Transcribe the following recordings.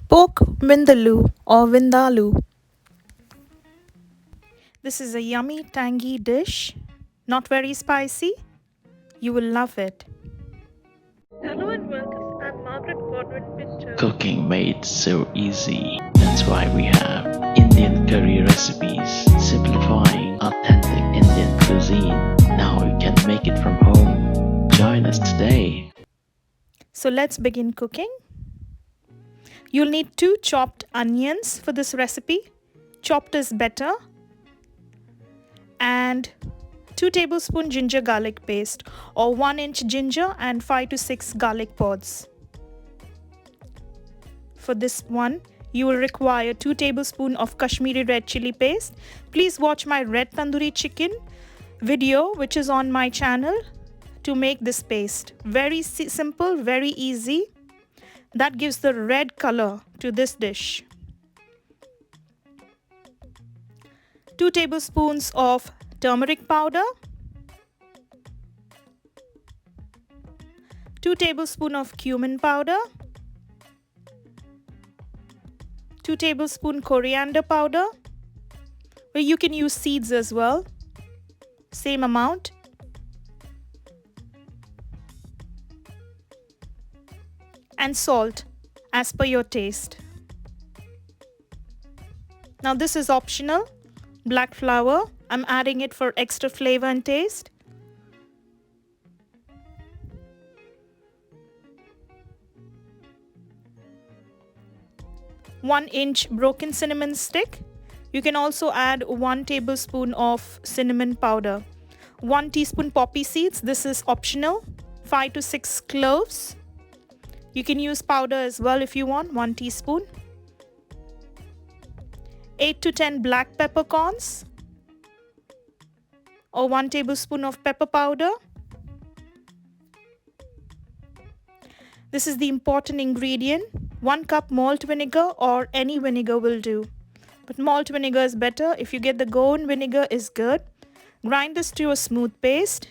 Pork Vindaloo or Vindaloo. This is a yummy, tangy dish. Not very spicy. You will love it. Hello and welcome. I'm Margaretgodwinpinto. Cooking made so easy. That's why we have Indiancurryrecipez, simplifying authentic Indian cuisine. Now you can make it from home. Join us today. So let's begin cooking. You'll need 2 chopped onions for this recipe. Chopped is better. And 2 tablespoon ginger garlic paste or 1 inch ginger and 5 to 6 garlic pods. For this one, you will require 2 tablespoons of Kashmiri red chili paste. Please watch my red tandoori chicken video which is on my channel to make this paste. Very simple, very easy. That gives the red color to this dish. 2 tablespoons of turmeric powder. 2 tablespoons of cumin powder. 2 tablespoons coriander powder. Well, you can use seeds as well. Same amount. And salt as per your taste. Now this is optional. Black flour. I'm adding it for extra flavor and taste. One inch broken cinnamon stick. You can also add 1 tablespoon of cinnamon powder. 1 teaspoon poppy seeds. This is optional. 5 to 6 cloves. You can use powder as well if you want. 1 teaspoon. 8 to 10 black peppercorns or 1 tablespoon of pepper powder. This is the important ingredient. 1 cup malt vinegar or any vinegar will do. But malt vinegar is better. If you get the Goan vinegar is good. Grind this to a smooth paste.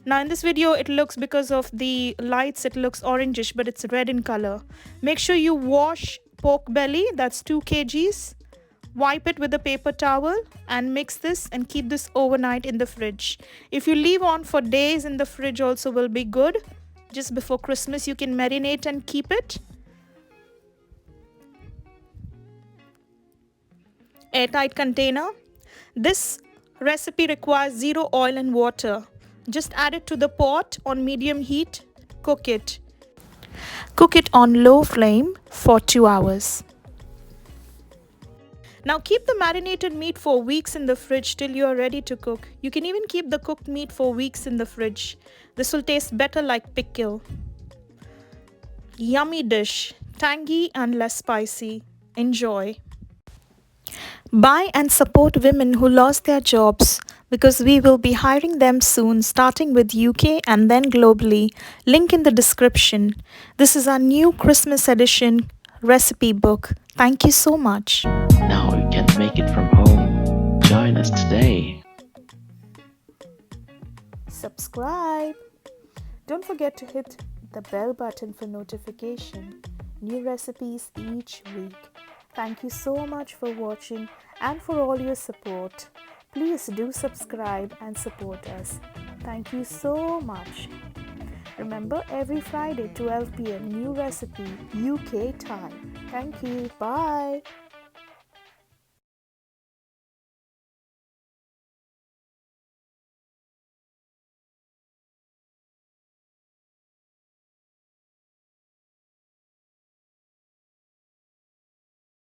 Now in this video it looks, because of the lights, it looks orangish, but it's red in color. Make sure you wash pork belly, that's 2 kgs. Wipe it with a paper towel and mix this and keep this overnight in the fridge. If you leave on for days in the fridge also will be good. Just before Christmas you can marinate and keep it. Airtight container. This recipe requires 0 oil and water. Just add it to the pot on medium heat. Cook it. Cook it on low flame for 2 hours. Now keep the marinated meat for weeks in the fridge till you are ready to cook. You can even keep the cooked meat for weeks in the fridge. This will taste better like pickle. Yummy dish, tangy and less spicy. Enjoy. Buy and support women who lost their jobs, because we will be hiring them soon, starting with UK and then globally. Link in the description. This is our new Christmas edition recipe book. Thank you so much. Now you can make it from home. Join us today. Subscribe. Don't forget to hit the bell button for notification. New recipes each week. Thank you so much for watching and for all your support. Please do subscribe and support us. Thank you so much. Remember, every Friday 12 p.m. new recipe UK time. Thank you. Bye.